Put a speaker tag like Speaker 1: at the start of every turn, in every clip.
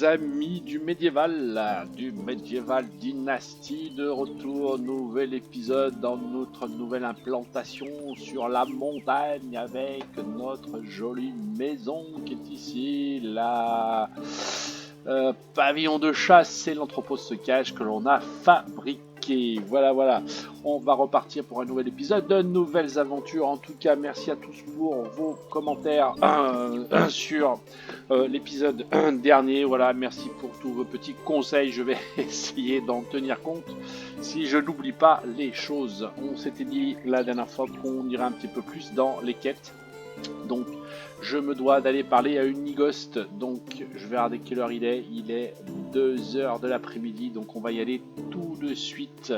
Speaker 1: amis du médiéval Dynasty, de retour, nouvel épisode dans notre nouvelle implantation sur la montagne avec notre jolie maison qui est ici, la pavillon de chasse et l'entrepôt de stockage que l'on a fabriqué. Voilà, on va repartir pour un nouvel épisode, de nouvelles aventures. En tout cas, merci à tous pour vos commentaires sur l'épisode dernier. Voilà, merci pour tous vos petits conseils. Je vais essayer d'en tenir compte si je n'oublie pas les choses. On s'était dit la dernière fois qu'on irait un petit peu plus dans les quêtes. Donc, je me dois d'aller parler à une Nigost. Donc, je vais regarder quelle heure il est. Il est 2h de l'après-midi. Donc, on va y aller tout de suite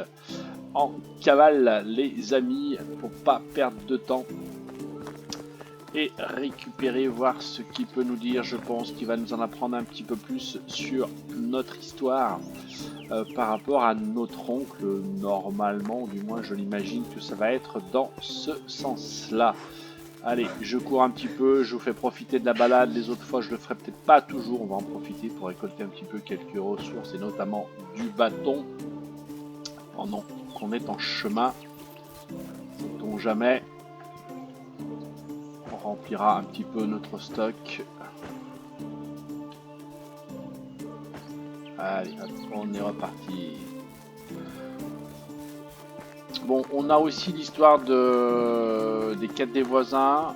Speaker 1: en cavale, les amis, pour pas perdre de temps. Et récupérer, voir ce qu'il peut nous dire. Je pense qu'il va nous en apprendre un petit peu plus sur notre histoire par rapport à notre oncle. Normalement, du moins, je l'imagine que ça va être dans ce sens-là. Allez, je cours un petit peu, je vous fais profiter de la balade. Les autres fois, je le ferai peut-être pas toujours. On va en profiter pour récolter un petit peu quelques ressources et notamment du bâton pendant qu'on est en chemin. Sait-on jamais, on remplira un petit peu notre stock. Allez, hop, on est reparti. Bon, on a aussi l'histoire des quêtes des voisins.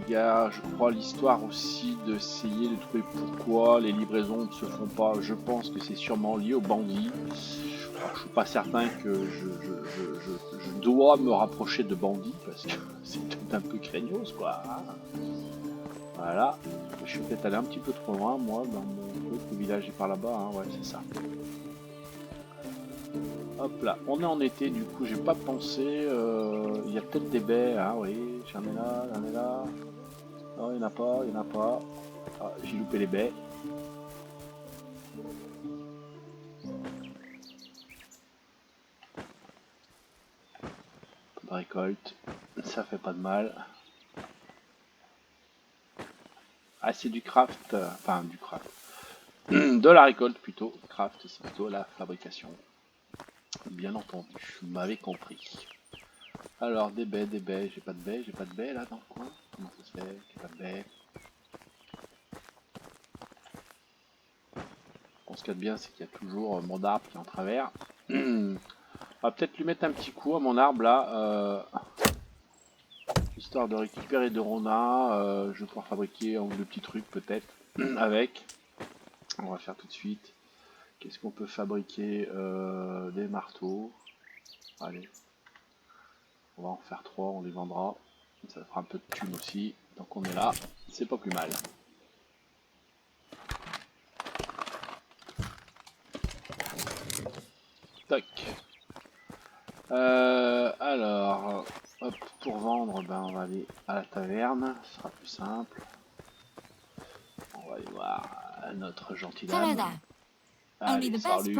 Speaker 1: Il y a, je crois, l'histoire aussi d'essayer de trouver pourquoi les livraisons ne se font pas. Je pense que c'est sûrement lié aux bandits. Je suis pas certain que je dois me rapprocher de bandits parce que c'est peut-être un peu craignos, quoi. Voilà. Je suis peut-être allé un petit peu trop loin, moi, dans mon truc. Le village est par là-bas, hein. Ouais, c'est ça. Hop là, on est en été, du coup j'ai pas pensé, il y a peut-être des baies, hein, oui, j'en ai là, non il n'y en a pas, ah, j'ai loupé les baies. Pas de récolte, ça fait pas de mal. Ah c'est du craft, enfin du craft, de la récolte plutôt, craft c'est plutôt la fabrication. Bien entendu, vous m'avez compris. Alors des baies, j'ai pas de baies là dans le coin. Comment ça se fait qu'il n'y a pas de baies? Bon, ce qu'il y a de bien, c'est qu'il y a toujours mon arbre qui est en travers. On va peut-être lui mettre un petit coup à mon arbre là, histoire de récupérer de rondins. Je vais pouvoir fabriquer un ou deux petits trucs peut-être avec. On va faire tout de suite. Qu'est-ce qu'on peut fabriquer? Des marteaux. Allez. On va en faire 3, on les vendra. Ça fera un peu de thunes aussi. Donc on est là, c'est pas plus mal. Tac. Alors, hop, pour vendre, ben on va aller à la taverne, ce sera plus simple. On va aller voir notre gentil dame. Allez, salut.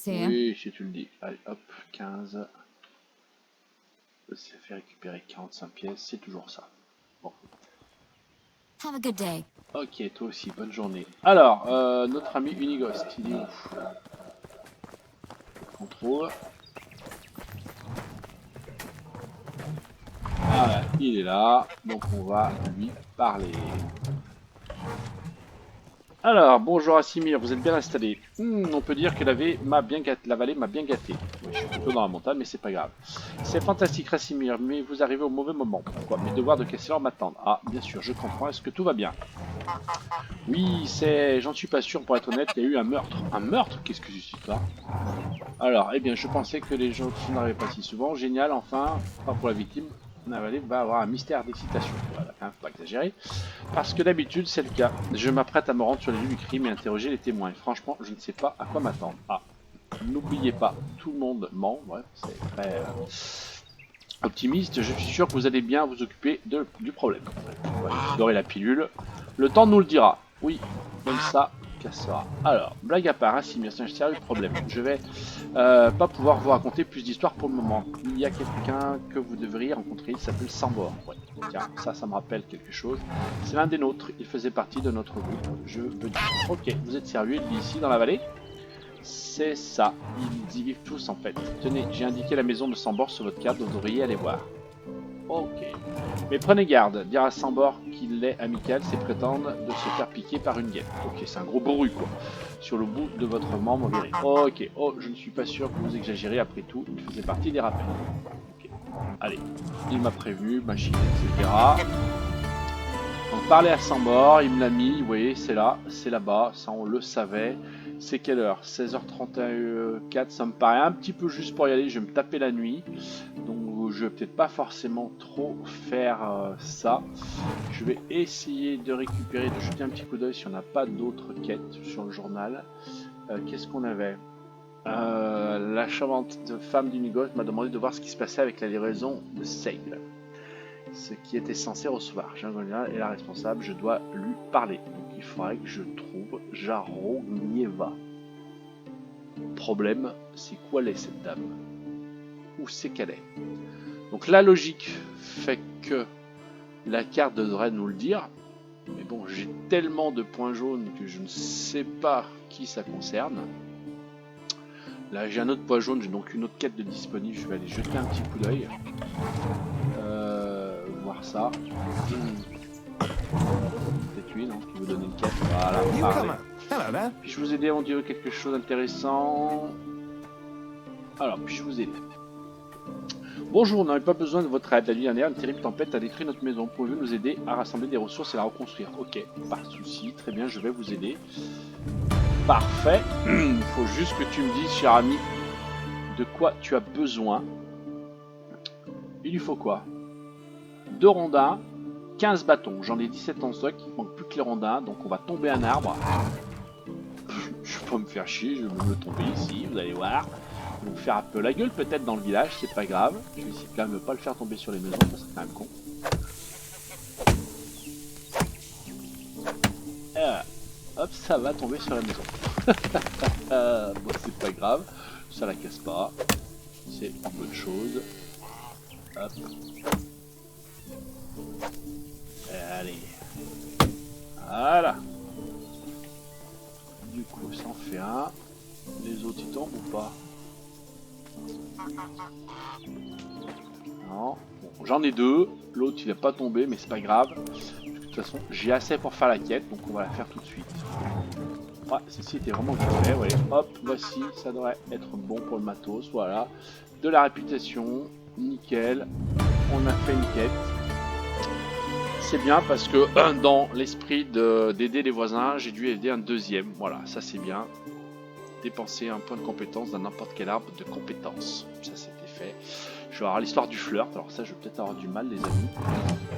Speaker 1: Oui, si tu le dis. Allez, hop, 15. Ça fait récupérer 45 pièces, c'est toujours ça. Bon.
Speaker 2: Have a good day.
Speaker 1: Ok, toi aussi, bonne journée. Alors, notre ami Unigost, il est où? On trouve. Voilà, il est là, donc on va lui parler. Alors, bonjour Asimir, vous êtes bien installé. On peut dire que la vallée m'a bien gâté. Oui, je suis plutôt dans la montagne, mais c'est pas grave. C'est fantastique Rasimir, mais vous arrivez au mauvais moment. Pourquoi? Mes devoirs de Kessler m'attendent. Ah, bien sûr, je comprends. Est-ce que tout va bien? Oui, j'en suis pas sûr, pour être honnête, il y a eu un meurtre. Un meurtre? Qu'est-ce que c'est ça? Alors, eh bien, je pensais que les gens n'arrivaient pas si souvent. Génial, enfin, pas pour la victime. La vallée va avoir un mystère d'excitation. Voilà, hein, faut pas exagérer. Parce que d'habitude, c'est le cas. Je m'apprête à me rendre sur les lieux du crime et interroger les témoins. Et franchement, je ne sais pas à quoi m'attendre. Ah, n'oubliez pas, tout le monde ment. Bref, c'est très optimiste. Je suis sûr que vous allez bien vous occuper du problème. Voilà, vous aurez la pilule. Le temps nous le dira. Oui, comme ça, cassera. Alors, blague à part, hein, si c'est un sérieux problème. Je vais pas pouvoir vous raconter plus d'histoires pour le moment. Il y a quelqu'un que vous devriez rencontrer, il s'appelle Sambor. Ouais. Tiens, ça me rappelle quelque chose. C'est l'un des nôtres, il faisait partie de notre groupe, je veux dire. Ok, vous êtes sérieux, il vit ici dans la vallée? C'est ça, ils y vivent tous en fait. Tenez, j'ai indiqué la maison de Sambor sur votre carte, vous devriez aller voir. Ok. Mais prenez garde, dire à Sambor qu'il est amical, c'est prétendre de se faire piquer par une guêpe. Ok, c'est un gros bourru quoi. Sur le bout de votre membre viril. Ok, oh, je ne suis pas sûr que vous exagérez, après tout, il faisait partie des rappels. Ok, allez, il m'a prévenu, machine, etc. Donc parler à Sambor, il me l'a mis, vous voyez, c'est là, c'est là-bas, ça on le savait. C'est quelle heure? 16h34, ça me paraît un petit peu juste pour y aller, je vais me taper la nuit. Donc je vais peut-être pas forcément trop faire ça. Je vais essayer de récupérer, de jeter un petit coup d'œil si on n'a pas d'autres quêtes sur le journal. Qu'est-ce qu'on avait? La charmante femme du négoce m'a demandé de voir ce qui se passait avec la livraison de Sale. Ce qui était censé recevoir. Jangonia est la responsable, je dois lui parler. Donc il faudrait que je trouve Jarognieva. Problème, c'est quoi est cette dame? Où c'est qu'elle est? Donc la logique fait que la carte devrait nous le dire. Mais bon, j'ai tellement de points jaunes que je ne sais pas qui ça concerne. Là j'ai un autre point jaune, j'ai donc une autre quête de disponible, je vais aller jeter un petit coup d'œil. Voir ça. Peut-être lui, non, qui vous donne une quête. Voilà, parlez. Puis-je vous aider à dire quelque chose d'intéressant? Alors, puis-je vous aider? Bonjour, on n'avait pas besoin de votre aide. La nuit dernière, une terrible tempête a détruit notre maison. Pouvez-vous nous aider à rassembler des ressources et la reconstruire? Ok, pas de souci, très bien, je vais vous aider. Parfait. Il faut juste que tu me dises, cher ami, de quoi tu as besoin. Il lui faut quoi? 2 rondins, 15 bâtons. J'en ai 17 en stock, il manque plus que les rondins, donc on va tomber un arbre. Je vais pas me faire chier, je vais me le tomber ici, vous allez voir. Je vais vous faire un peu la gueule peut-être dans le village, c'est pas grave. Je vais essayer quand même de pas le faire tomber sur les maisons, ça serait quand même con. Hop, ça va tomber sur la maison. Bon, c'est pas grave, ça la casse pas. C'est une bonne chose. Hop. Allez. Voilà. Du coup, ça en fait un. Les autres, ils tombent ou pas? Non. Bon, j'en ai 2. L'autre, il n'a pas tombé, mais c'est pas grave. De toute façon, j'ai assez pour faire la quête, donc on va la faire tout de suite. Ouais, ceci était vraiment bien fait. Ouais. Hop, voici, ça devrait être bon pour le matos. Voilà. De la réputation. Nickel. On a fait une quête. C'est bien parce que dans l'esprit d'aider les voisins, j'ai dû aider un deuxième. Voilà, ça c'est bien. Dépenser un point de compétence dans n'importe quel arbre de compétence. Ça c'était fait. Je vais avoir l'histoire du flirt. Alors ça je vais peut-être avoir du mal les amis.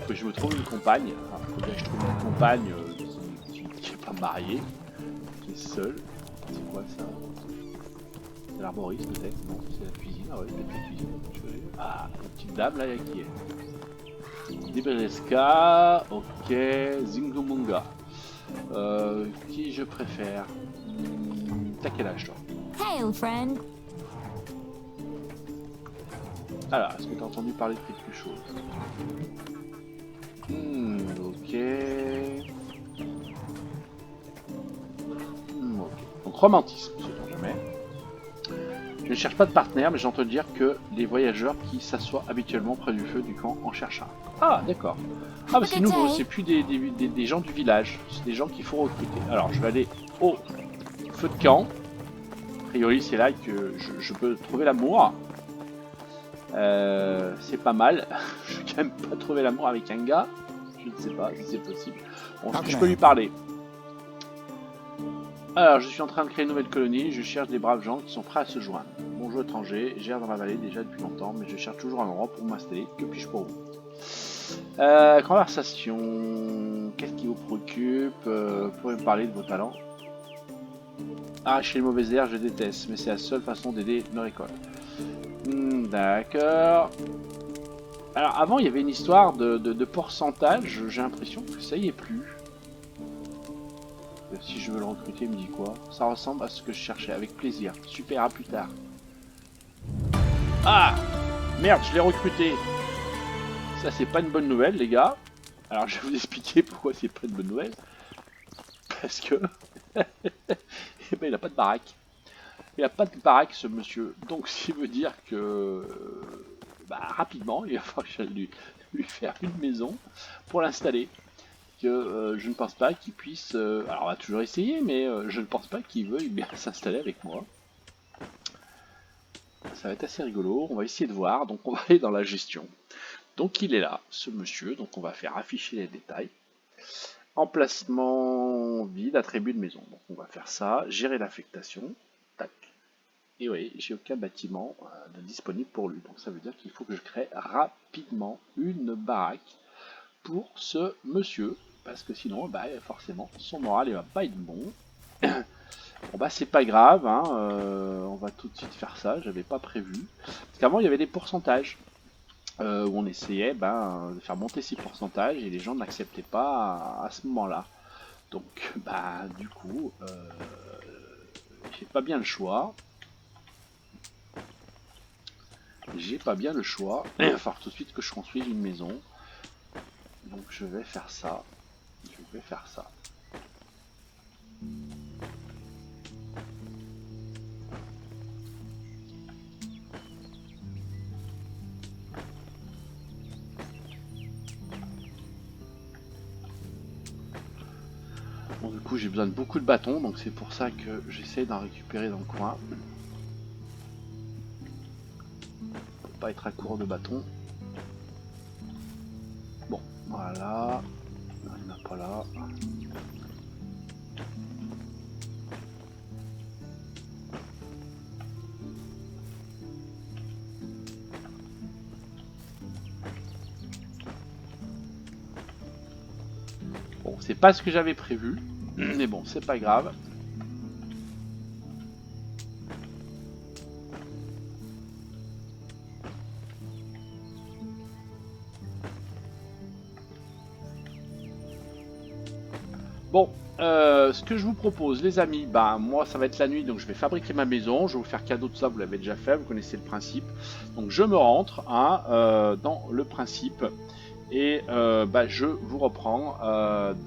Speaker 1: Que je me trouve une compagne. Enfin, faut bien que je trouve une compagne qui n'est pas mariée. Qui est seule. C'est quoi ça? C'est l'arboriste peut-être? Non, c'est la cuisine. Ah ouais, peut-être la cuisine. Ah, une petite dame là, qui est? Dibreska, ok, Zingumunga. Qui je préfère? T'as quel âge toi?
Speaker 2: Hail, friend.
Speaker 1: Alors, est-ce que t'as entendu parler de quelque chose? Ok. Ok. Donc romantisme, sait-on jamais. Je ne cherche pas de partenaire, mais j'entends dire que les voyageurs qui s'assoient habituellement près du feu du camp en cherchent un. Ah, d'accord. Ah, bah c'est nouveau, c'est plus des gens du village, c'est des gens qu'il faut recruter. Alors, je vais aller au feu de camp. A priori, c'est là que je peux trouver l'amour. C'est pas mal. Je vais quand même pas trouver l'amour avec un gars. Je ne sais pas si c'est possible. Bon, est-ce que je peux lui parler? Alors, je suis en train de créer une nouvelle colonie, je cherche des braves gens qui sont prêts à se joindre. Bonjour étranger, j'erre dans la vallée déjà depuis longtemps, mais je cherche toujours un endroit pour m'installer. Que puis-je pour vous? Conversation. Qu'est-ce qui vous préoccupe? Pouvez me parler de vos talents? Arracher les mauvaises herbes, je déteste, mais c'est la seule façon d'aider nos récoltes. D'accord. Alors, avant, il y avait une histoire de pourcentage, j'ai l'impression que ça y est plus. si je veux le recruter, il me dit quoi? Ça ressemble à ce que je cherchais, avec plaisir. Super, à plus tard. Ah! Merde, je l'ai recruté. Ça, c'est pas une bonne nouvelle, les gars. Alors, je vais vous expliquer pourquoi c'est pas une bonne nouvelle. Parce que... eh ben, il a pas de baraque. Il a pas de baraque, ce monsieur. Donc, ce qui veut dire que... bah, rapidement, il va falloir que j'aille lui faire une maison pour l'installer. Que je ne pense pas qu'il puisse... alors, on va toujours essayer, mais je ne pense pas qu'il veuille bien s'installer avec moi. Ça va être assez rigolo. On va essayer de voir. Donc, on va aller dans la gestion. Donc, il est là, ce monsieur. Donc, on va faire afficher les détails. Emplacement vide, attribut de maison. Donc on va faire ça, gérer l'affectation. Tac. Et oui, j'ai aucun bâtiment de disponible pour lui. Donc ça veut dire qu'il faut que je crée rapidement une baraque pour ce monsieur. Parce que sinon, bah, forcément, son moral il va pas être bon. Bon bah c'est pas grave, hein, on va tout de suite faire ça, j'avais pas prévu. Parce qu'avant il y avait des pourcentages. Où on essayait de faire monter ces pourcentages et les gens n'acceptaient pas à ce moment-là. Donc, bah, du coup, j'ai pas bien le choix. J'ai pas bien le choix. Il va falloir tout de suite que je construise une maison. Donc, je vais faire ça. Je vais faire ça. Bon, du coup, j'ai besoin de beaucoup de bâtons. Donc, c'est pour ça que j'essaie d'en récupérer dans le coin. Pour pas être à court de bâtons. Bon, voilà. Il n'y en a pas là. Bon, c'est pas ce que j'avais prévu. Mais bon, c'est pas grave. Bon, ce que je vous propose, les amis, bah moi ça va être la nuit, donc je vais fabriquer ma maison. Je vais vous faire cadeau de ça, vous l'avez déjà fait, vous connaissez le principe. Donc je me rentre hein, dans le principe et bah, je vous reprends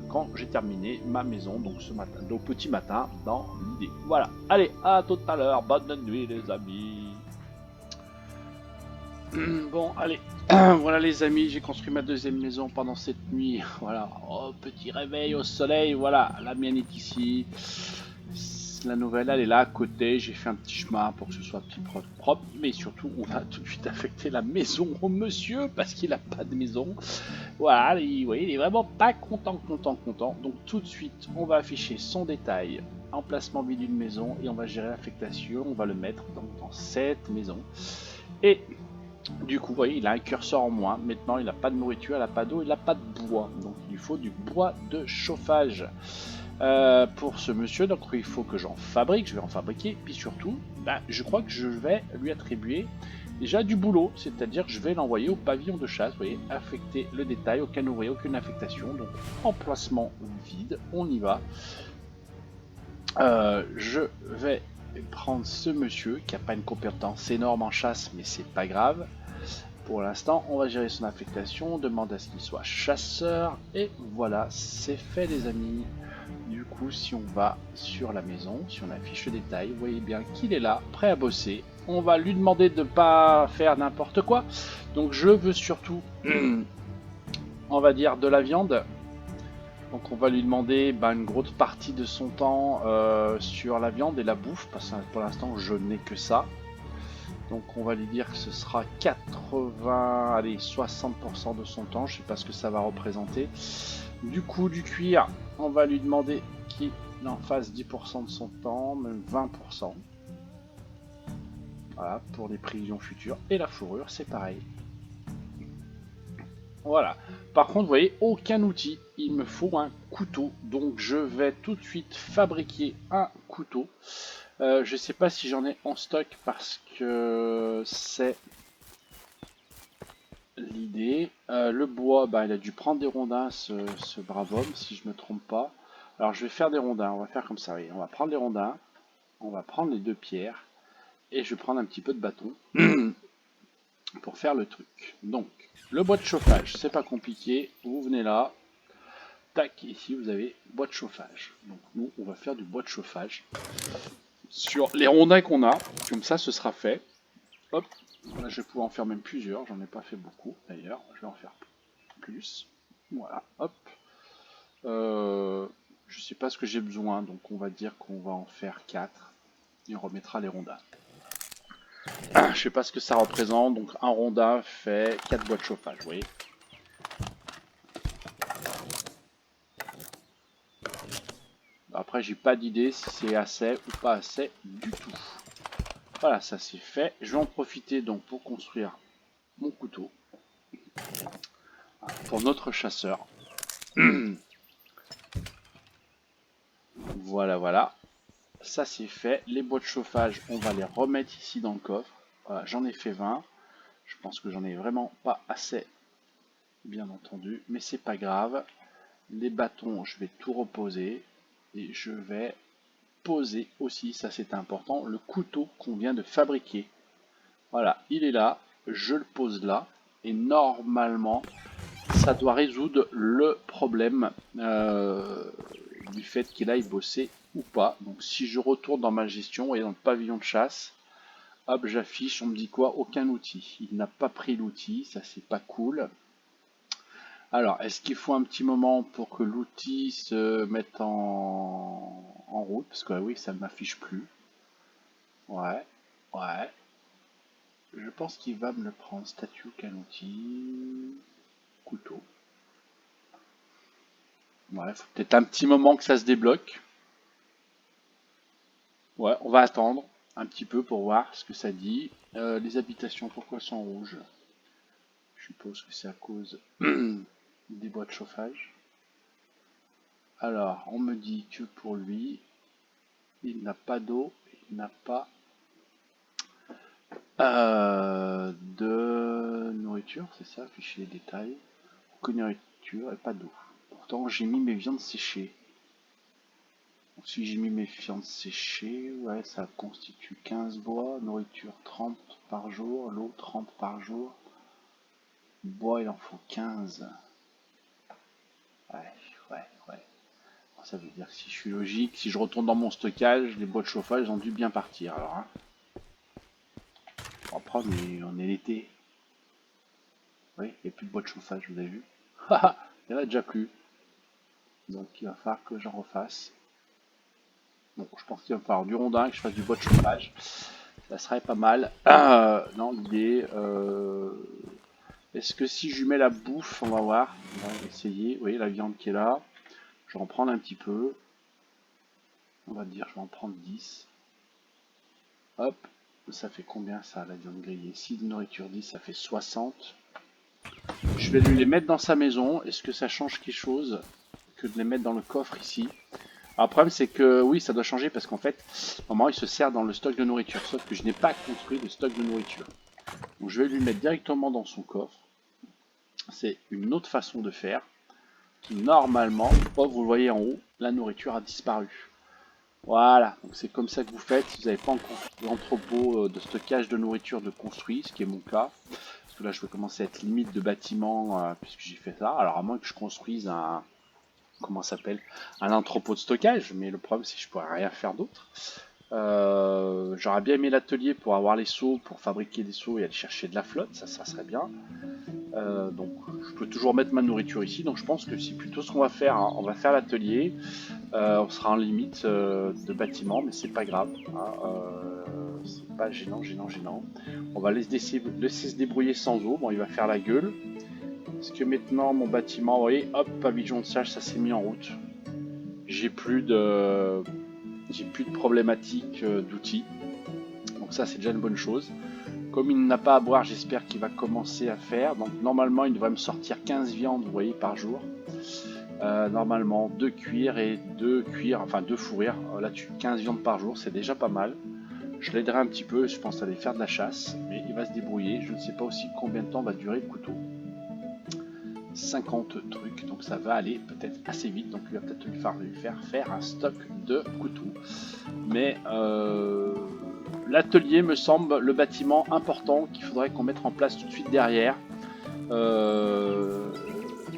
Speaker 1: quand j'ai terminé ma maison, donc ce matin, donc petit matin dans l'idée. Voilà, allez, à tout à l'heure, bonne nuit les amis. Bon, allez, voilà les amis, j'ai construit ma deuxième maison pendant cette nuit. Voilà, oh, petit réveil au soleil, voilà, la mienne est ici. La nouvelle, elle est là à côté. J'ai fait un petit chemin pour que ce soit petit propre, mais surtout, on va tout de suite affecter la maison au monsieur parce qu'il n'a pas de maison. Voilà, il est vraiment pas content. Donc tout de suite, on va afficher son détail, emplacement vide d'une maison et on va gérer l'affectation. On va le mettre dans cette maison. Et du coup, vous voyez, il a un curseur en moins. Maintenant, il n'a pas de nourriture, il n'a pas d'eau, il n'a pas de bois. Donc, il lui faut du bois de chauffage pour ce monsieur. Donc, il faut que j'en fabrique. Je vais en fabriquer. Puis surtout, je crois que je vais lui attribuer déjà du boulot. C'est-à-dire que je vais l'envoyer au pavillon de chasse. Vous voyez, affecter le détail. Aucun ouvrier, aucune affectation. Donc, emplacement vide. On y va. Je vais prendre ce monsieur qui n'a pas une compétence énorme en chasse, mais c'est pas grave. Pour l'instant, on va gérer son affectation, on demande à ce qu'il soit chasseur, et voilà, c'est fait les amis. Du coup, si on va sur la maison, si on affiche le détail, vous voyez bien qu'il est là, prêt à bosser. On va lui demander de ne pas faire n'importe quoi. Donc je veux surtout, on va dire, de la viande. Donc on va lui demander une grosse partie de son temps sur la viande et la bouffe, parce que pour l'instant je n'ai que ça. Donc on va lui dire que ce sera 80, allez 60% de son temps, je sais pas ce que ça va représenter. Du coup du cuir, on va lui demander qu'il en fasse 10% de son temps, même 20%. Voilà, pour les prévisions futures. Et la fourrure, c'est pareil. Voilà. Par contre, vous voyez, aucun outil. Il me faut un couteau. Donc je vais tout de suite fabriquer un couteau. Je sais pas si j'en ai en stock parce que c'est l'idée. Le bois, il a dû prendre des rondins, ce brave homme, si je me trompe pas. Alors je vais faire des rondins, on va faire comme ça, oui. On va prendre les rondins, on va prendre les 2 pierres, et je vais prendre un petit peu de bâton pour faire le truc. Donc, le bois de chauffage, c'est pas compliqué, vous venez là, tac, ici vous avez bois de chauffage. Donc nous, on va faire du bois de chauffage sur les rondins qu'on a, comme ça ce sera fait. Hop, là je vais pouvoir en faire même plusieurs, j'en ai pas fait beaucoup d'ailleurs, je vais en faire plus. Voilà, hop. Je sais pas ce que j'ai besoin, donc on va dire qu'on va en faire 4 et on remettra les rondins. Je sais pas ce que ça représente, donc un rondin fait 4 bois de chauffage, vous voyez. Après, j'ai pas d'idée si c'est assez ou pas assez du tout. Voilà, ça c'est fait. Je vais en profiter donc pour construire mon couteau pour notre chasseur. Voilà, voilà. Ça c'est fait. Les bois de chauffage, on va les remettre ici dans le coffre. Voilà, j'en ai fait 20. Je pense que j'en ai vraiment pas assez, bien entendu, mais c'est pas grave. Les bâtons, je vais tout reposer et je vais poser aussi, ça c'est important, le couteau qu'on vient de fabriquer. Voilà, il est là, je le pose là et normalement ça doit résoudre le problème du fait qu'il aille bosser ou pas. Donc si je retourne dans ma gestion et dans le pavillon de chasse, hop, j'affiche, on me dit quoi? Aucun outil. Il n'a pas pris l'outil, ça c'est pas cool. Alors, est-ce qu'il faut un petit moment pour que l'outil se mette en route? Parce que oui, ça ne m'affiche plus. Ouais, ouais. Je pense qu'il va me le prendre. Statue, quel outil? Couteau. Ouais, faut peut-être un petit moment que ça se débloque. Ouais, on va attendre un petit peu pour voir ce que ça dit. Les habitations, pourquoi sont rouges? Je suppose que c'est à cause des bois de chauffage. Alors, on me dit que pour lui, il n'a pas d'eau, il n'a pas de nourriture, c'est ça, afficher les détails. Que nourriture et pas d'eau. Pourtant, j'ai mis mes viandes séchées. Donc, si j'ai mis mes viandes séchées, ouais, ça constitue 15 bois, nourriture 30 par jour, l'eau 30 par jour. Bois, il en faut 15. Ouais, ouais, ouais. Ça veut dire que si je suis logique, si je retourne dans mon stockage, les bois de chauffage ont dû bien partir. Alors, hein. Après, on est l'été. Oui, il n'y a plus de bois de chauffage, vous avez vu? Il n'y en a déjà plus. Donc il va falloir que j'en refasse. Bon, je pense qu'il va me falloir du rondin, que je fasse du bois de chauffage. Ça serait pas mal. Non, l'idée... Est-ce que si je lui mets la bouffe, on va voir. On va essayer. Vous voyez la viande qui est là. Je vais en prendre un petit peu. On va dire, je vais en prendre 10. Hop. Ça fait combien ça, la viande grillée? 6 de nourriture 10, ça fait 60. Je vais lui les mettre dans sa maison. Est-ce que ça change quelque chose que de les mettre dans le coffre ici? Alors, le problème c'est que oui, ça doit changer parce qu'en fait, normalement il se sert dans le stock de nourriture, sauf que je n'ai pas construit de stock de nourriture. Donc je vais lui mettre directement dans son coffre. C'est une autre façon de faire qui normalement, oh, vous le voyez en haut, la nourriture a disparu. Voilà, donc c'est comme ça que vous faites si vous n'avez pas encore l'entrepôt de stockage de nourriture de construit, ce qui est mon cas. Parce que là je vais commencer à être limite de bâtiment puisque j'ai fait ça. Alors à moins que je construise un... comment ça s'appelle, un entrepôt de stockage, mais le problème c'est que je pourrais rien faire d'autre. J'aurais bien aimé l'atelier pour avoir les seaux, pour fabriquer des seaux et aller chercher de la flotte, ça serait bien. Donc je peux toujours mettre ma nourriture ici, donc je pense que c'est plutôt ce qu'on va faire, hein. On va faire l'atelier, on sera en limite de bâtiment, mais c'est pas grave, hein. C'est pas gênant. On va laisser se débrouiller sans eau, bon il va faire la gueule. Parce que maintenant mon bâtiment, vous voyez, hop, pavillon de chasse, ça s'est mis en route. J'ai plus de problématique d'outils. Donc ça c'est déjà une bonne chose. Comme il n'a pas à boire, j'espère qu'il va commencer à faire. Donc normalement il devrait me sortir 15 viandes, vous voyez, par jour. Normalement 2 cuirs et 2 cuirs, enfin 2 fourrures. Là-dessus 15 viandes par jour, c'est déjà pas mal. Je l'aiderai un petit peu, je pense aller faire de la chasse. Mais il va se débrouiller. Je ne sais pas aussi combien de temps va durer le couteau. 50 trucs, donc ça va aller peut-être assez vite, donc il va peut-être lui faire un stock de couteaux. Mais l'atelier me semble le bâtiment important qu'il faudrait qu'on mette en place tout de suite derrière.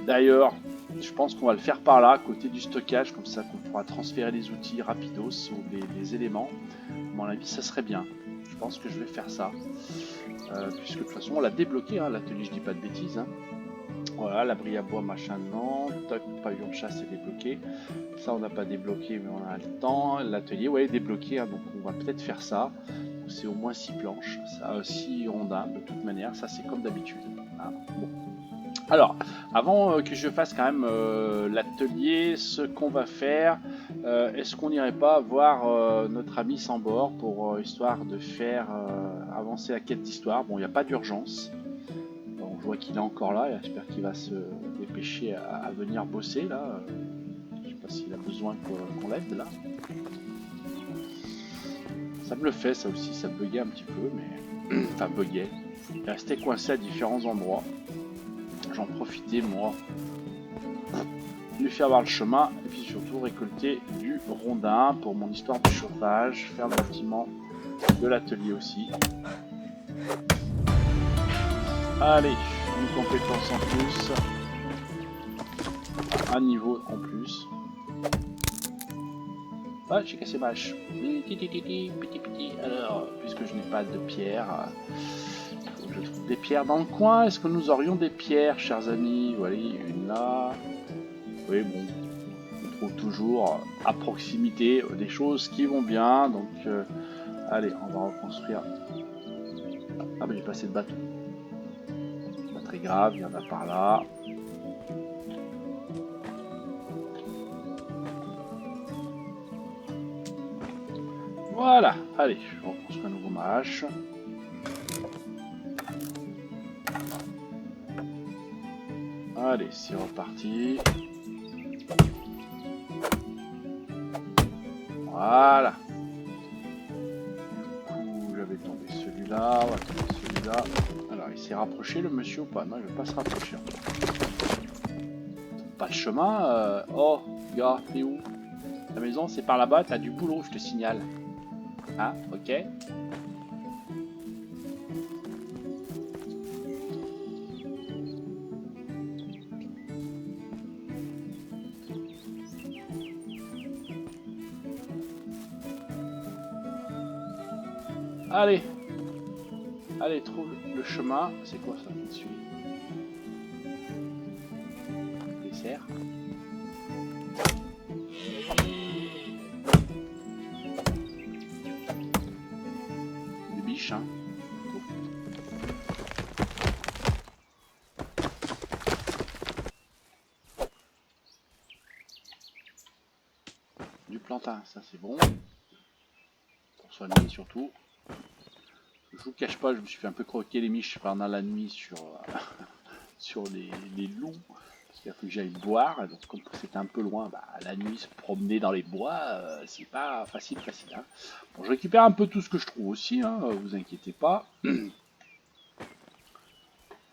Speaker 1: D'ailleurs, je pense qu'on va le faire par là, à côté du stockage, comme ça qu'on pourra transférer les outils rapidos ou les éléments. À mon avis, ça serait bien. Je pense que je vais faire ça. Puisque de toute façon, on l'a débloqué, hein, l'atelier, je dis pas de bêtises. Hein. Voilà, l'abri à bois, machin, non. Toc, pavillon de chasse est débloqué. Ça, on n'a pas débloqué, mais on a le temps. L'atelier, ouais, est débloqué, hein, donc on va peut-être faire ça. C'est au moins 6 planches, 6 rondins, de toute manière. Ça, c'est comme d'habitude. Hein. Bon. Alors, avant que je fasse quand même l'atelier, ce qu'on va faire, est-ce qu'on n'irait pas voir notre ami Sambor pour histoire de faire avancer la quête d'histoire. Bon, il n'y a pas d'urgence. Je vois qu'il est encore là, et j'espère qu'il va se dépêcher à venir bosser là. Je sais pas s'il a besoin qu'on l'aide là. Ça me le fait ça aussi, ça buguait un petit peu, mais enfin buguait. Il restait coincé à différents endroits. J'en profitais moi, lui faire voir le chemin et puis surtout récolter du rondin pour mon histoire de chauffage, faire le bâtiment de l'atelier aussi. Allez, une compétence en plus, un niveau en plus. Ah, j'ai cassé ma hache. Alors, puisque je n'ai pas de pierre, je trouve des pierres dans le coin. Est-ce que nous aurions des pierres, chers amis? Voilà, une là. Oui, bon, on trouve toujours à proximité des choses qui vont bien. Donc, allez, on va reconstruire. Ah, mais j'ai pas assez de bateaux. Pas très grave, il y en a par là. Voilà, allez, je reconstruis un nouveau ma hache. Allez, c'est reparti. Voilà. Du coup, j'avais tombé celui-là, on va tomber celui-là. Alors, il s'est rapproché le monsieur ou pas? Non, il ne veut pas se rapprocher. Pas le chemin. Oh, gars, t'es où? La maison, c'est par là-bas, t'as du boulot, je te signale. Hein, ok. Allez. Allez, trouve le chemin. C'est quoi ça? Dessus. Dessert. Des biches, hein. Du plantain, ça c'est bon. Pour soigner surtout. Je vous cache pas, je me suis fait un peu croquer les miches pendant la nuit sur, sur les loups. Parce qu'il a fallu que j'aille boire. Donc comme c'était un peu loin, bah, la nuit se promener dans les bois, c'est pas facile. Hein. Bon, je récupère un peu tout ce que je trouve aussi, hein, vous inquiétez pas.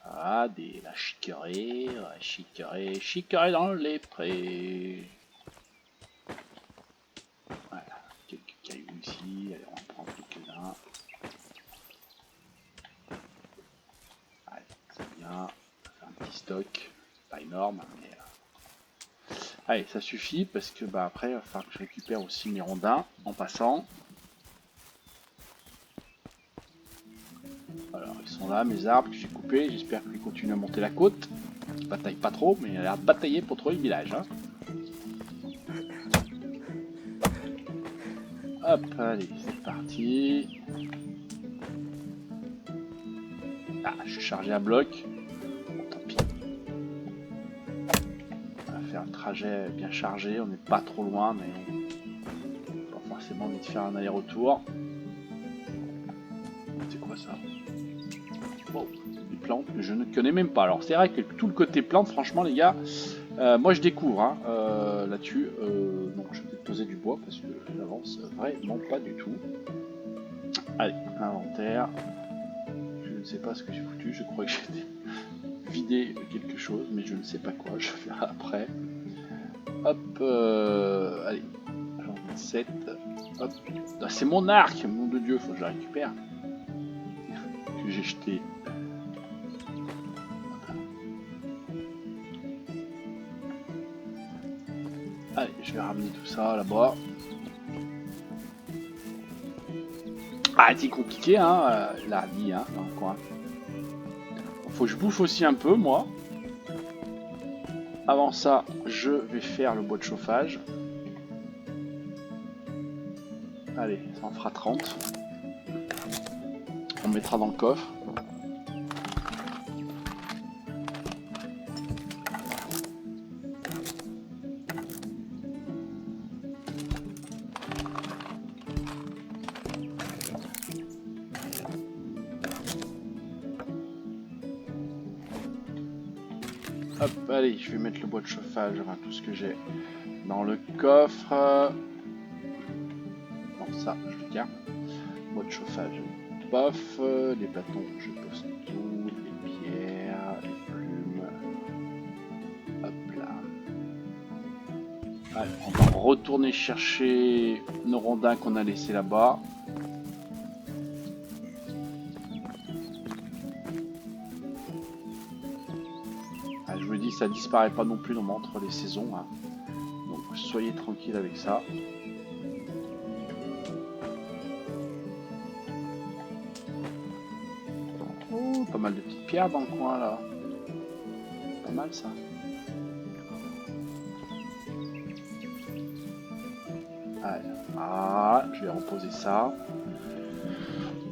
Speaker 1: Ah, la chicorée, chicorée dans les prés. Voilà, quelques cailloux ici, allez, on va en prendre quelques-uns. Allez, c'est bien, on va faire un petit stock, pas énorme, mais... Allez, ça suffit, parce que bah, après, il va falloir que je récupère aussi mes rondins en passant. Alors, ils sont là, mes arbres que j'ai coupés, j'espère qu'ils continuent à monter la côte. Ils bataillent pas trop, mais il a l'air de batailler pour trouver le village. Hein. Hop, allez, c'est parti. Ah, je suis chargé à bloc. Bon, tant pis. On va faire un trajet bien chargé, on n'est pas trop loin, mais pas forcément envie de faire un aller-retour. C'est quoi ça? Bon, des plantes que je ne connais même pas. Alors c'est vrai que tout le côté plantes, franchement les gars, moi je découvre hein, là-dessus. Non, je vais peut-être poser du bois parce que j'avance vraiment pas du tout. Allez, inventaire. Je ne sais pas ce que j'ai foutu, je crois que j'ai vider quelque chose, mais je ne sais pas quoi, je vais faire après. Hop, allez, j'en ai 7. Hop, ah, c'est mon arc, nom de Dieu, faut que je la récupère. Que j'ai jeté. Allez, je vais ramener tout ça là-bas. Ah, c'est compliqué, hein, la vie, hein, dans le coin. Faut que je bouffe aussi un peu, moi. Avant ça, je vais faire le bois de chauffage. Allez, ça en fera 30. On mettra dans le coffre. Hop, allez, je vais mettre le bois de chauffage, enfin, tout ce que j'ai dans le coffre. Bon, ça, je le garde. Bois de chauffage, pof. Les bâtons, je pose tout. Les pierres, les plumes. Hop là. Allez, on va retourner chercher nos rondins qu'on a laissés là-bas. Je me dis, ça disparaît pas non plus entre les saisons. Hein. Donc soyez tranquille avec ça. Oh, pas mal de petites pierres dans le coin là. Pas mal ça. Allez, ah, je vais reposer ça.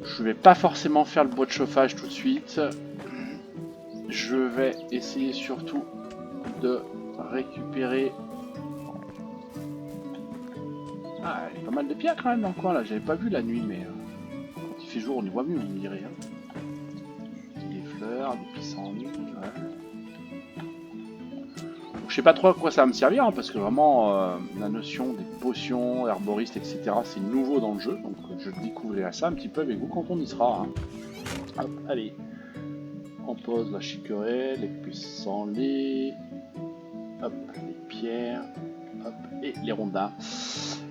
Speaker 1: Je vais pas forcément faire le bois de chauffage tout de suite. Je vais essayer surtout de récupérer. Ah, il y a pas mal de pierres quand même dans le coin là. J'avais pas vu la nuit, mais quand il fait jour, on y voit mieux, vous me direz. Hein. Des fleurs, des pissenlits. Ouais. Je sais pas trop à quoi ça va me servir, hein, parce que vraiment la notion des potions, herboristes, etc. c'est nouveau dans le jeu, donc je découvrirai ça un petit peu avec vous quand on y sera. Hein. Hop, allez. On pose la chicorée, les pissenlits, hop, les pierres, hop, et les rondins.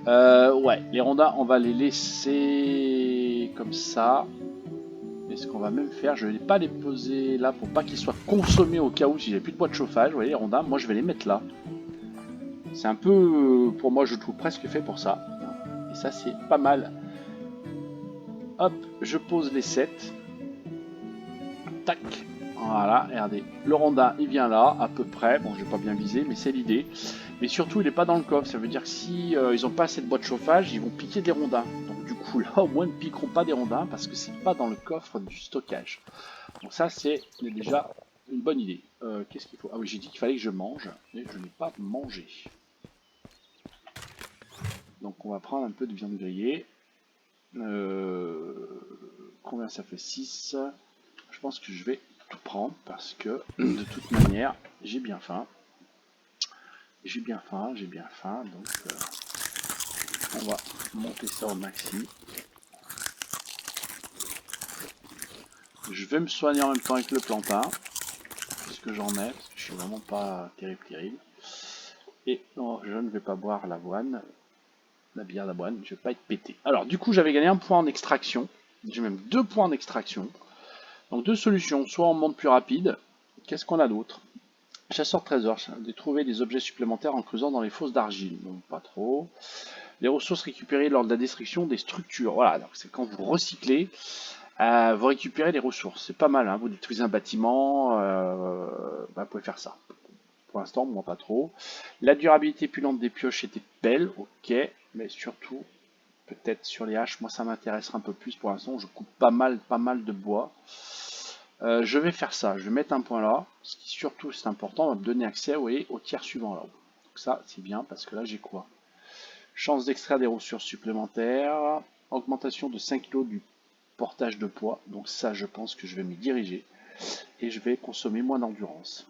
Speaker 1: Ouais, les rondins, on va les laisser comme ça. Et ce qu'on va même faire, je ne vais pas les poser là pour pas qu'ils soient consommés au cas où si j'ai plus de bois de chauffage. Vous voyez, les rondins, moi je vais les mettre là. C'est un peu, pour moi, je trouve presque fait pour ça. Et ça, c'est pas mal. Hop, je pose les 7. Tac. Voilà, regardez, le rondin il vient là, à peu près, bon je vais pas bien viser, mais c'est l'idée. Mais surtout il n'est pas dans le coffre, ça veut dire que si ils n'ont pas assez de bois de chauffage, ils vont piquer des rondins. Donc du coup là au moins ils ne piqueront pas des rondins parce que c'est pas dans le coffre du stockage. Donc ça c'est déjà une bonne idée. Qu'est-ce qu'il faut? Ah oui, j'ai dit qu'il fallait que je mange, mais je n'ai pas mangé. Donc on va prendre un peu de viande grillée. Combien ça fait? 6. Je pense que je vais tout prendre parce que de toute manière j'ai bien faim. J'ai bien faim, donc on va monter ça au maxi. Je vais me soigner en même temps avec le plantain, puisque j'en ai, parce que je suis vraiment pas terrible. Et non, je ne vais pas boire l'avoine, la bière d'avoine, je vais pas être pété. Alors du coup j'avais gagné un point en extraction, j'ai même 2 points en extraction. Donc 2 solutions, soit on monte plus rapide, qu'est-ce qu'on a d'autre? Chasseur trésor, de trouver des objets supplémentaires en creusant dans les fosses d'argile. Non, pas trop. Les ressources récupérées lors de la destruction des structures. Voilà, donc c'est quand vous recyclez, vous récupérez des ressources. C'est pas mal, hein. Vous détruisez un bâtiment, vous pouvez faire ça. Pour l'instant, moi pas trop. La durabilité pullante des pioches était belle, ok, mais surtout, peut-être sur les haches, moi ça m'intéressera un peu plus pour l'instant. Je coupe pas mal de bois. Je vais faire ça, je vais mettre un point là, ce qui surtout c'est important, va me donner accès au tiers suivant là. Donc ça c'est bien parce que là j'ai quoi? Chance d'extraire des ressources supplémentaires, augmentation de 5 kg du portage de poids, donc ça je pense que je vais m'y diriger et je vais consommer moins d'endurance.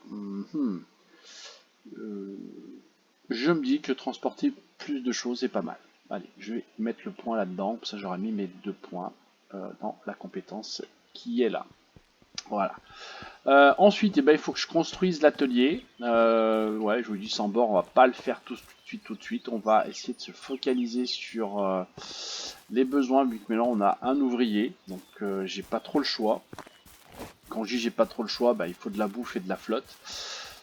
Speaker 1: Je me dis que transporter plus de choses est pas mal. Allez, je vais mettre le point là-dedans, ça j'aurai mis mes 2 points dans la compétence qui est là. Voilà. Ensuite, eh ben, il faut que je construise l'atelier. Ouais, je vous dis sans bord, on va pas le faire tout de suite. On va essayer de se focaliser sur les besoins, vu que maintenant on a un ouvrier, donc j'ai pas trop le choix. Quand je dis j'ai pas trop le choix, bah, il faut de la bouffe et de la flotte.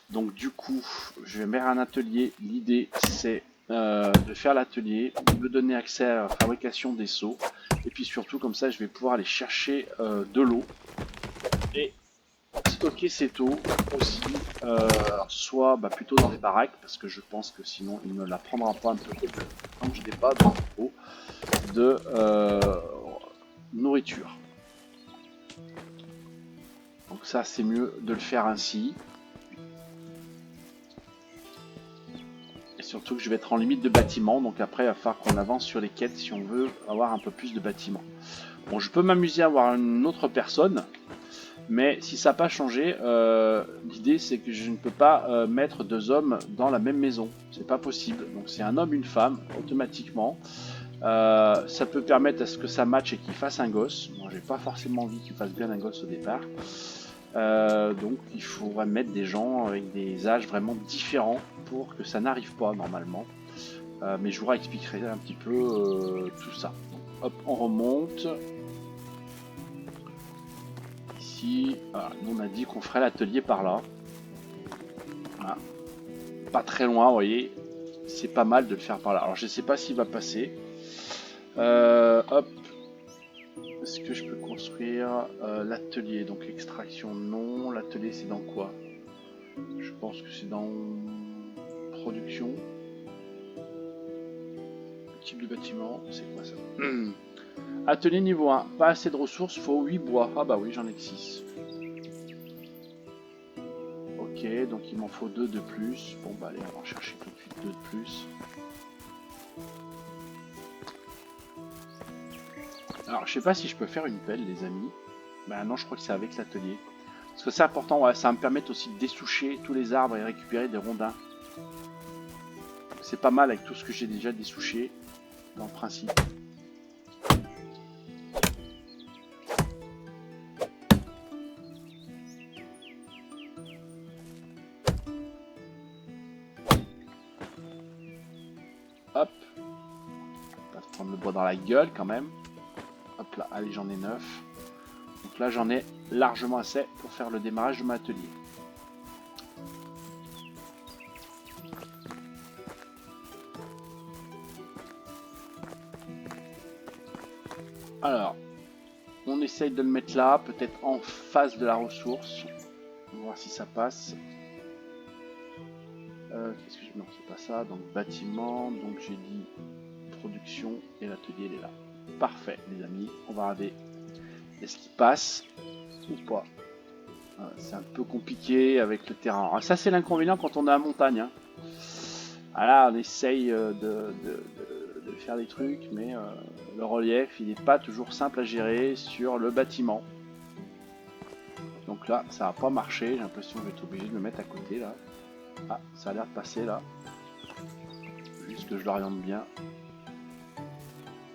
Speaker 1: Donc du coup, je vais mettre un atelier. L'idée, c'est de faire l'atelier, de me donner accès à la fabrication des seaux, et puis surtout comme ça, je vais pouvoir aller chercher de l'eau et stocker cette eau aussi, soit bah, plutôt dans les baraques, parce que je pense que sinon il ne la prendra pas un peu tant que je n'ai pas de nourriture. Donc ça c'est mieux de le faire ainsi. Et surtout que je vais être en limite de bâtiment, donc après il va falloir qu'on avance sur les quêtes si on veut avoir un peu plus de bâtiments. Bon, je peux m'amuser à avoir une autre personne, mais si ça n'a pas changé, l'idée c'est que je ne peux pas mettre deux hommes dans la même maison. C'est pas possible. Donc c'est un homme, une femme, automatiquement. Ça peut permettre à ce que ça matche et qu'il fasse un gosse. Moi j'ai pas forcément envie qu'il fasse bien un gosse au départ. Donc il faudra mettre des gens avec des âges vraiment différents pour que ça n'arrive pas normalement. Mais je vous expliquerai un petit peu tout ça. Donc, hop, on remonte. Ici, voilà, nous on a dit qu'on ferait l'atelier par là. Voilà. Pas très loin, vous voyez. C'est pas mal de le faire par là. Alors je sais pas s'il va passer. Hop. Est-ce que je peux construire l'atelier? Donc extraction non. L'atelier c'est dans quoi? Je pense que c'est dans production. Type de bâtiment, c'est quoi ça? Atelier niveau 1, pas assez de ressources, faut 8 bois. Ah bah oui, j'en ai que 6. Ok, donc il m'en faut 2 de plus. Bon bah allez, on va en chercher tout de suite 2 de plus. Alors je sais pas si je peux faire une pelle les amis. Bah non, je crois que c'est avec l'atelier. Parce que c'est important, ouais, ça va me permettre aussi de dessoucher tous les arbres et récupérer des rondins. C'est pas mal avec tout ce que j'ai déjà dessouché, dans le principe. Hop. On va se prendre le bois dans la gueule quand même. Hop là, allez, j'en ai 9. Donc là, j'en ai largement assez pour faire le démarrage de mon atelier. Alors, on essaye de le mettre là, peut-être en face de la ressource. On va voir si ça passe. Qu'est-ce que je... Non, c'est pas ça. Donc bâtiment, donc j'ai dit production et l'atelier il est là. Parfait les amis, on va regarder est-ce qu'il passe ou pas. C'est un peu compliqué avec le terrain. Alors, ça c'est l'inconvénient quand on est à la montagne. Hein. Voilà, on essaye de faire des trucs, mais le relief il n'est pas toujours simple à gérer sur le bâtiment. Donc là, ça va pas marcher. J'ai l'impression que je vais être obligé de me mettre à côté là. Ah, ça a l'air de passer là. Juste que je l'oriente bien.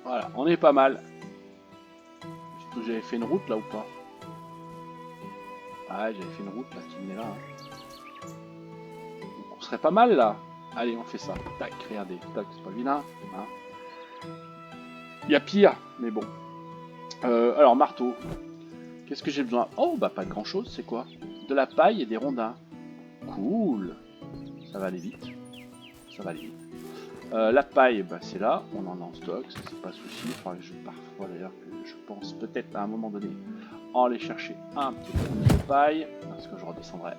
Speaker 1: Voilà, on est pas mal. Est-ce que j'avais fait une route là ou pas? Ah, j'avais fait une route là qui venait là. Hein. Donc, on serait pas mal là. Allez, on fait ça. Tac, regardez. Tac, c'est pas vilain. Hein. Il y a pire, mais bon. Alors, marteau. Qu'est-ce que j'ai besoin? Oh, bah pas de grand chose, c'est quoi? De la paille et des rondins. Cool. Ça va aller vite. Ça va aller vite. La paille, bah, c'est là, on en a en stock, ça c'est pas souci. Enfin, parfois d'ailleurs, je pense peut-être à un moment donné en aller chercher un petit peu de paille, parce que je redescendrai,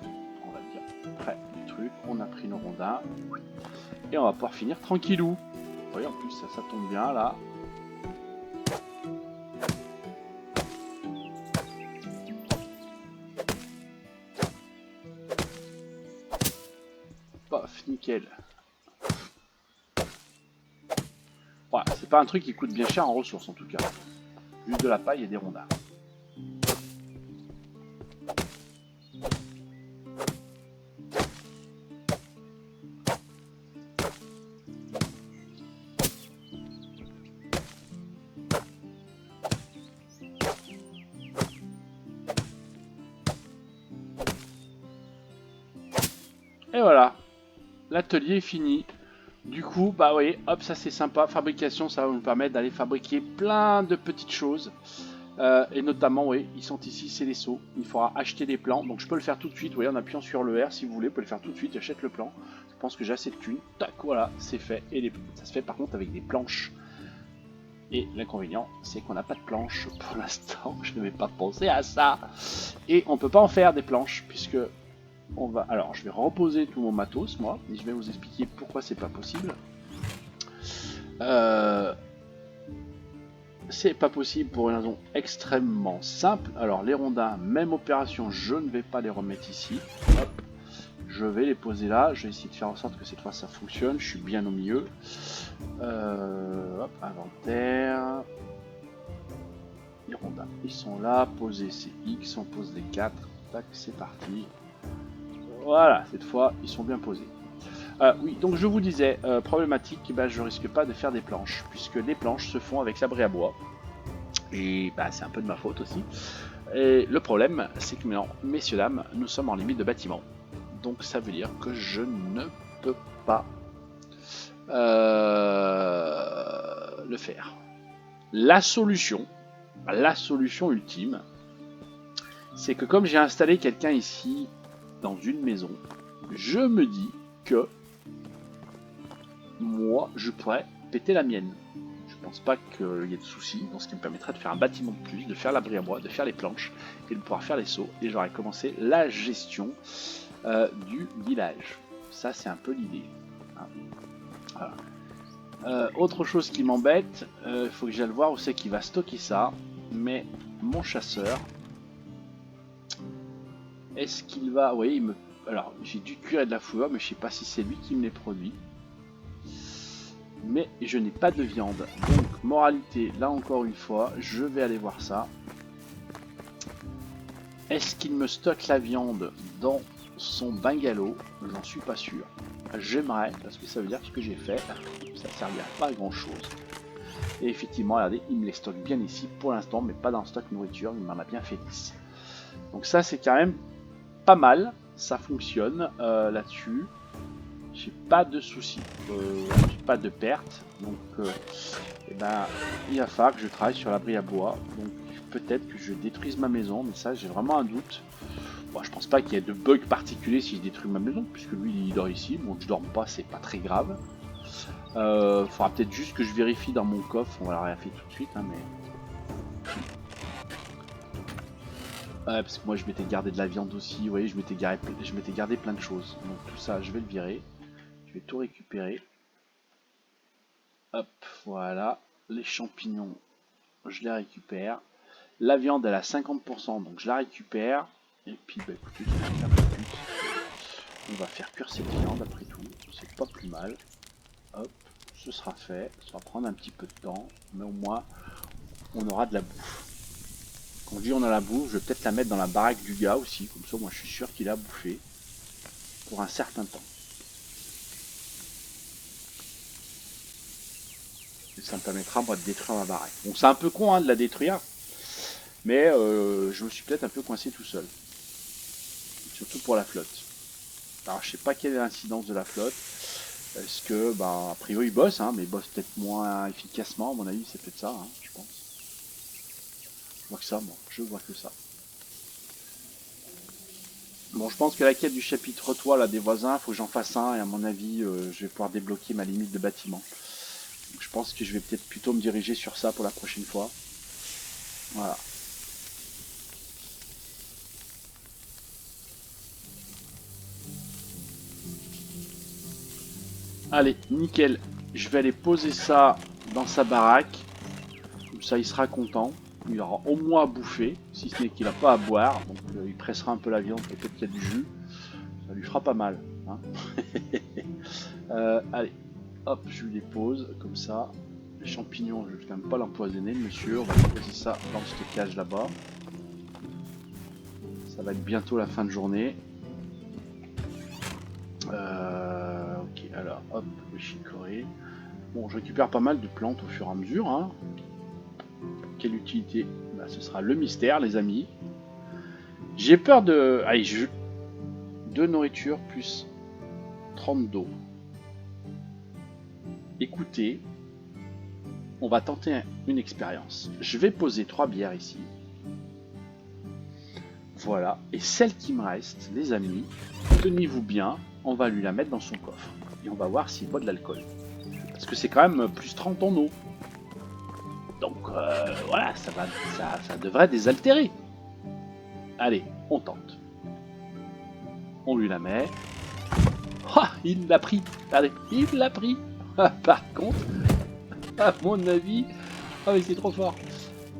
Speaker 1: on va dire, près du truc. On a pris nos rondins et on va pouvoir finir tranquillou. Vous voyez, en plus ça tombe bien là. Paf, nickel. Ouais, c'est pas un truc qui coûte bien cher en ressources en tout cas. Juste de la paille et des rondins. Et voilà, l'atelier est fini. Du coup, bah oui, hop, ça c'est sympa. Fabrication, ça va nous permettre d'aller fabriquer plein de petites choses. Et notamment, oui, ils sont ici, c'est les seaux. Il faudra acheter des plans. Donc je peux le faire tout de suite, oui, en appuyant sur le R si vous voulez. Vous pouvez le faire tout de suite, j'achète le plan. Je pense que j'ai assez de thunes. Tac, voilà, c'est fait. Et ça se fait par contre avec des planches. Et l'inconvénient, c'est qu'on n'a pas de planches pour l'instant. Je n'avais pas pensé à ça. Et on peut pas en faire des planches, puisque on va. Alors, je vais reposer tout mon matos, moi, et je vais vous expliquer pourquoi c'est pas possible. C'est pas possible pour une raison extrêmement simple. Alors, les rondins, même opération, je ne vais pas les remettre ici. Hop. Je vais les poser là. Je vais essayer de faire en sorte que cette fois ça fonctionne. Je suis bien au milieu. Hop, inventaire. Les rondins, ils sont là. Poser c'est X. On pose les 4. Tac, c'est parti. Voilà, cette fois, ils sont bien posés. Oui, donc je vous disais, problématique, bah, je risque pas de faire des planches, puisque les planches se font avec l'abri à bois. Et bah, c'est un peu de ma faute aussi. Et le problème, c'est que maintenant, messieurs, dames, nous sommes en limite de bâtiment. Donc ça veut dire que je ne peux pas le faire. La solution ultime, c'est que comme j'ai installé quelqu'un ici dans une maison, je me dis que moi, je pourrais péter la mienne. Je pense pas qu'il y ait de soucis, donc ce qui me permettrait de faire un bâtiment de plus, de faire l'abri à bois, de faire les planches et de pouvoir faire les seaux. Et j'aurais commencé la gestion du village. Ça, c'est un peu l'idée. Hein. Voilà. Autre chose qui m'embête, il faut que j'aille voir où c'est qu'il va stocker ça. Mais mon chasseur, est-ce qu'il va... Oui, alors j'ai du cuir et de la fourrure, mais je sais pas si c'est lui qui me les produit. Mais je n'ai pas de viande. Donc, moralité, là encore une fois, je vais aller voir ça. Est-ce qu'il me stocke la viande dans son bungalow? J'en suis pas sûr. J'aimerais, parce que ça veut dire que ce que j'ai fait, ça ne servira pas à grand chose. Et effectivement, regardez, il me les stocke bien ici pour l'instant, mais pas dans le stock nourriture, il m'en a bien fait 10. Donc ça, c'est quand même pas mal, ça fonctionne là-dessus. J'ai pas de soucis, j'ai pas de pertes, donc eh ben, il va falloir que je travaille sur l'abri à bois. Donc peut-être que je détruise ma maison, mais ça j'ai vraiment un doute. Bon, je pense pas qu'il y ait de bug particulier si je détruis ma maison, puisque lui il dort ici. Bon, je dors pas, c'est pas très grave. Faudra peut-être juste que je vérifie dans mon coffre, on va rien faire tout de suite, hein, mais. Ouais, parce que moi je m'étais gardé de la viande aussi, vous voyez, je m'étais gardé plein de choses. Donc tout ça, je vais le virer. Je vais tout récupérer. Hop, voilà. Les champignons, je les récupère. La viande, elle a 50%, donc je la récupère. Et puis, bah écoutez, je vais faire plus. On va faire cuire cette viande après tout. C'est pas plus mal. Hop, ce sera fait. Ça va prendre un petit peu de temps, mais au moins, on aura de la bouffe. Quand on dit on a la bouffe, je vais peut-être la mettre dans la baraque du gars aussi. Comme ça, moi, je suis sûr qu'il a bouffé pour un certain temps. Et ça me permettra, moi, de détruire ma baraque. Bon, c'est un peu con hein, de la détruire, mais je me suis peut-être un peu coincé tout seul. Surtout pour la flotte. Alors, je sais pas quelle est l'incidence de la flotte. Est-ce que, bah, a priori, il bosse, hein, mais il bosse peut-être moins efficacement, à mon avis, c'est peut-être ça, hein, je pense. Je vois que ça, moi, je vois que ça. Bon, je pense que la quête du chapitre 3 là, des voisins, il faut que j'en fasse un, et à mon avis, je vais pouvoir débloquer ma limite de bâtiment. Donc, je pense que je vais peut-être plutôt me diriger sur ça pour la prochaine fois. Voilà. Allez, nickel. Je vais aller poser ça dans sa baraque. Comme ça, il sera content. Il aura au moins à bouffer, si ce n'est qu'il n'a pas à boire. Donc, il pressera un peu la viande, peut-être qu'il y a du jus. Ça lui fera pas mal. Hein. Allez, hop, je lui les pose comme ça. Les champignons, je ne vais quand même pas l'empoisonner, monsieur. On va poser ça dans le stockage là-bas. Ça va être bientôt la fin de journée. Ok, alors, hop, le chicorée. Bon, je récupère pas mal de plantes au fur et à mesure. Hein. Quelle utilité? Bah, ce sera le mystère, les amis. J'ai peur de... Allez, de nourriture plus 30 d'eau. Écoutez, on va tenter une expérience. Je vais poser 3 bières ici. Voilà, et celle qui me reste, les amis, tenez-vous bien, on va lui la mettre dans son coffre. Et on va voir s'il boit de l'alcool. Parce que c'est quand même plus 30 en eau. Donc voilà, ça devrait désaltérer. Allez, on tente. On lui la met. Ah, il l'a pris. Allez, il l'a pris. Par contre, à mon avis... Ah mais c'est trop fort.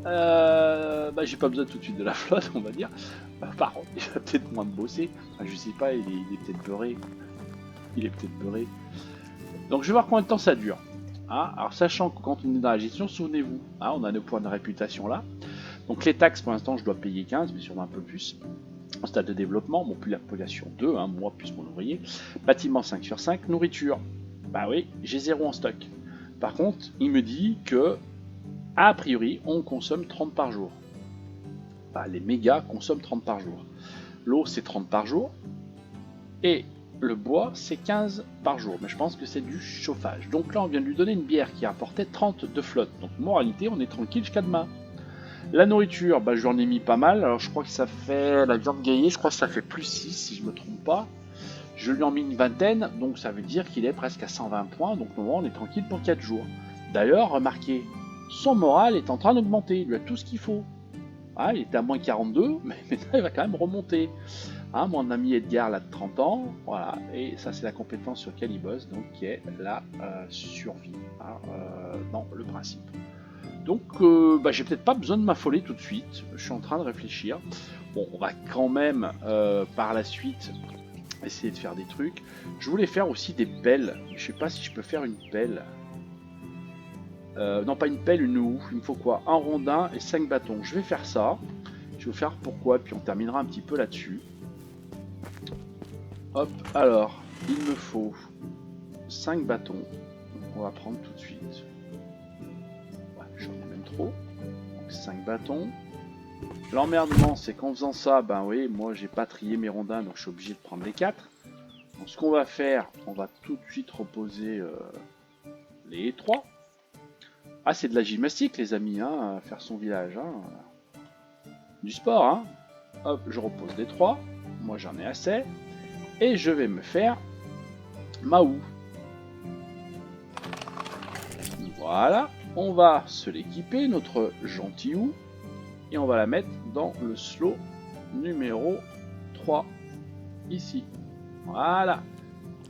Speaker 1: J'ai pas besoin tout de suite de la flotte, on va dire. Par contre, il va peut-être moins de bosser. Enfin, je sais pas, il est peut-être beurré. Il est peut-être beurré. Donc je vais voir combien de temps ça dure. Hein, alors sachant que quand on est dans la gestion, souvenez-vous, hein, on a nos points de réputation là. Donc les taxes pour l'instant je dois payer 15, mais sûrement un peu plus. En stade de développement, bon plus la population 2, hein, moi plus mon ouvrier. Bâtiment 5 sur 5, nourriture. Bah oui, j'ai 0 en stock. Par contre, il me dit que a priori on consomme 30 par jour. Enfin, les mégas consomment 30 par jour. L'eau c'est 30 par jour. Et le bois, c'est 15 par jour, mais je pense que c'est du chauffage. Donc là, on vient de lui donner une bière qui apportait 30 de flotte. Donc, moralité, on est tranquille jusqu'à demain. La nourriture, bah, je lui en ai mis pas mal. Alors, je crois que ça fait, la viande grillée, je crois que ça fait plus 6, si je me trompe pas. Je lui en ai mis une vingtaine, donc ça veut dire qu'il est presque à 120 points. Donc, on est tranquille pour 4 jours. D'ailleurs, remarquez, son moral est en train d'augmenter. Il lui a tout ce qu'il faut. Ah, il était à moins 42, mais maintenant, il va quand même remonter. Hein, mon ami Edgar, là, de 30 ans, voilà, et ça c'est la compétence sur laquelle il bosse, donc qui est la survie, hein, dans le principe. Donc j'ai peut-être pas besoin de m'affoler tout de suite, je suis en train de réfléchir. Bon, on va quand même par la suite essayer de faire des trucs. Je voulais faire aussi des pelles, je sais pas si je peux faire une pelle. Non, pas une pelle, une houe, il me faut quoi? Un rondin et 5 bâtons. Je vais faire ça, je vais vous faire pourquoi, puis on terminera un petit peu là-dessus. Hop, alors, il me faut 5 bâtons. On va prendre tout de suite. Ouais, j'en ai même trop. Donc 5 bâtons. L'emmerdement, c'est qu'en faisant ça, ben oui, moi j'ai pas trié mes rondins, donc je suis obligé de prendre les 4. Donc ce qu'on va faire, on va tout de suite reposer les 3. Ah, c'est de la gymnastique, les amis, hein, faire son village. Hein. Du sport, hein. Hop, je repose les 3. Moi j'en ai assez. Et je vais me faire ma houe. Voilà, on va se l'équiper, notre gentil houe, et on va la mettre dans le slot numéro 3, ici. Voilà,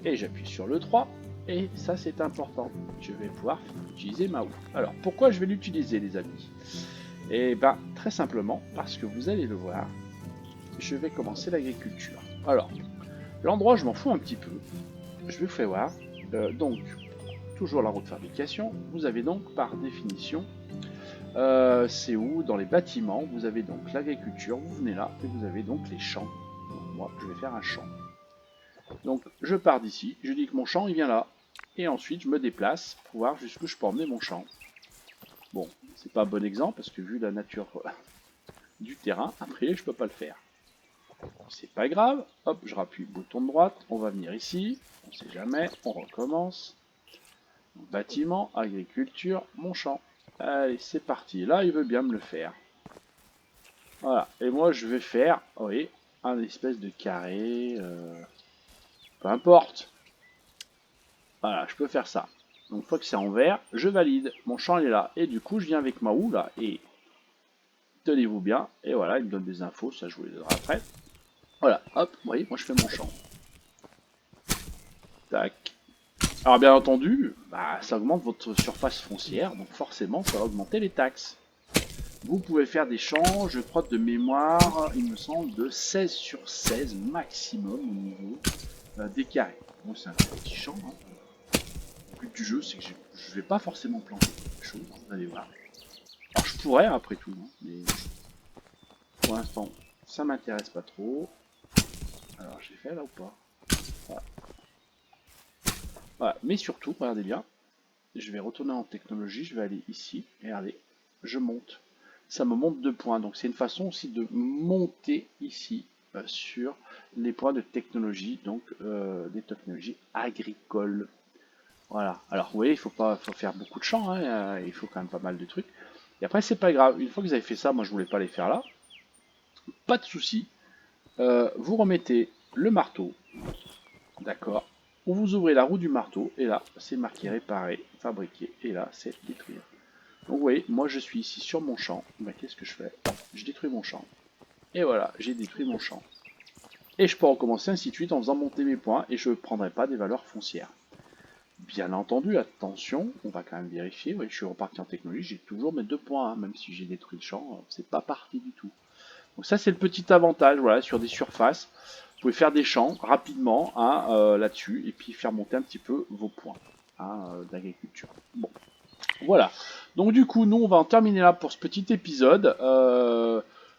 Speaker 1: et j'appuie sur le 3, et ça c'est important, je vais pouvoir utiliser ma houe. Alors, pourquoi je vais l'utiliser, les amis? Eh bien, très simplement, parce que vous allez le voir, je vais commencer l'agriculture. Alors, l'endroit, je m'en fous un petit peu, je vais vous faire voir, donc, toujours la route de fabrication, vous avez donc par définition, c'est où? Dans les bâtiments, vous avez donc l'agriculture, vous venez là, et vous avez donc les champs. Donc, moi, je vais faire un champ. Donc, je pars d'ici, je dis que mon champ, il vient là. Et ensuite, je me déplace pour voir jusqu'où je peux emmener mon champ. Bon, c'est pas un bon exemple, parce que vu la nature du terrain, après, je peux pas le faire. C'est pas grave, hop, je rappuie bouton de droite, on va venir ici, on sait jamais, on recommence. Bâtiment, agriculture, mon champ. Allez, c'est parti. Là, il veut bien me le faire. Voilà. Et moi, je vais faire, oui, un espèce de carré. Peu importe. Voilà, je peux faire ça. Donc, une fois que c'est en vert, je valide. Mon champ, il est là. Et du coup, je viens avec ma houe, là. Et tenez-vous bien. Et voilà, il me donne des infos. Ça, je vous les donnerai après. Voilà, hop, vous voyez, moi, je fais mon champ. Tac. Alors bien entendu, ça augmente votre surface foncière, donc forcément ça va augmenter les taxes. Vous pouvez faire des champs, je crois de mémoire, il me semble, de 16 sur 16 maximum au niveau des carrés. Bon, c'est un petit champ. Hein. Le but du jeu, c'est que je vais pas forcément planter quelque chose, vous allez voir. Alors je pourrais après tout, hein, mais pour l'instant, ça m'intéresse pas trop. Alors j'ai fait là ou pas? Voilà. Voilà. Mais surtout, regardez bien, je vais retourner en technologie, je vais aller ici, et regardez, je monte. Ça me monte 2 points, donc c'est une façon aussi de monter ici sur les points de technologie, donc des technologies agricoles. Voilà. Alors vous voyez, faut faire beaucoup de champs, hein, il faut quand même pas mal de trucs. Et après, c'est pas grave. Une fois que vous avez fait ça, moi je voulais pas les faire là. Pas de souci. Vous remettez le marteau, d'accord. Ou vous ouvrez la roue du marteau et là, c'est marqué réparer, fabriquer et là, c'est détruire. Donc vous voyez, moi je suis ici sur mon champ. Ben, qu'est-ce que je fais? Je détruis mon champ. Et voilà, j'ai détruit mon champ. Et je peux recommencer ainsi de suite en faisant monter mes points et je ne prendrai pas des valeurs foncières. Bien entendu, attention, on va quand même vérifier. Oui, je suis reparti en technologie, j'ai toujours mes 2 points, hein, même si j'ai détruit le champ, c'est pas parti du tout. Donc ça c'est le petit avantage, voilà, sur des surfaces. Vous pouvez faire des champs rapidement hein, là-dessus et puis faire monter un petit peu vos points hein, d'agriculture. Bon, voilà. Donc du coup, nous on va en terminer là pour ce petit épisode.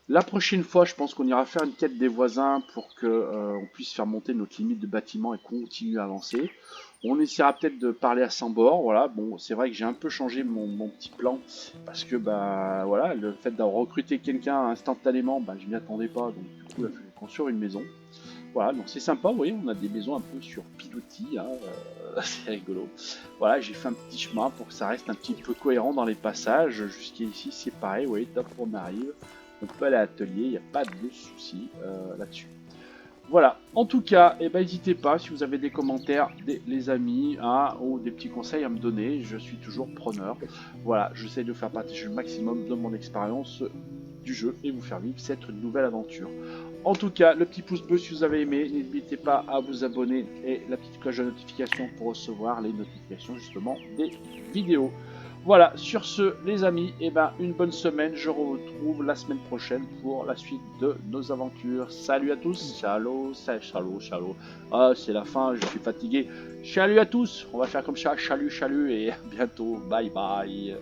Speaker 1: La prochaine fois, je pense qu'on ira faire une quête des voisins pour que on puisse faire monter notre limite de bâtiment et continuer à avancer. On essaiera peut-être de parler à Sambor, voilà. Bon, c'est vrai que j'ai un peu changé mon petit plan parce que bah voilà, le fait d'avoir recruté quelqu'un instantanément, bah je m'y attendais pas, donc du coup il a fallu construire une maison. Voilà, donc c'est sympa, vous voyez, on a des maisons un peu sur pilotis, hein, c'est rigolo. Voilà, j'ai fait un petit chemin pour que ça reste un petit peu cohérent dans les passages. Jusqu'ici, c'est pareil, vous voyez, top, on arrive. On peut aller à l'atelier, il n'y a pas de souci là-dessus. Voilà, en tout cas, eh ben, n'hésitez pas si vous avez des commentaires, les amis, hein, ou des petits conseils à me donner, je suis toujours preneur. Voilà, j'essaie de faire partager le maximum de mon expérience du jeu et vous faire vivre cette nouvelle aventure. En tout cas, le petit pouce bleu si vous avez aimé, n'hésitez pas à vous abonner et la petite cloche de notification pour recevoir les notifications justement des vidéos. Voilà, sur ce, les amis, eh ben, une bonne semaine. Je vous retrouve la semaine prochaine pour la suite de nos aventures. Salut à tous. Ciao, ciao, ciao. Ah, c'est la fin, je suis fatigué. Salut à tous. On va faire comme ça. Salut, salut et à bientôt. Bye bye.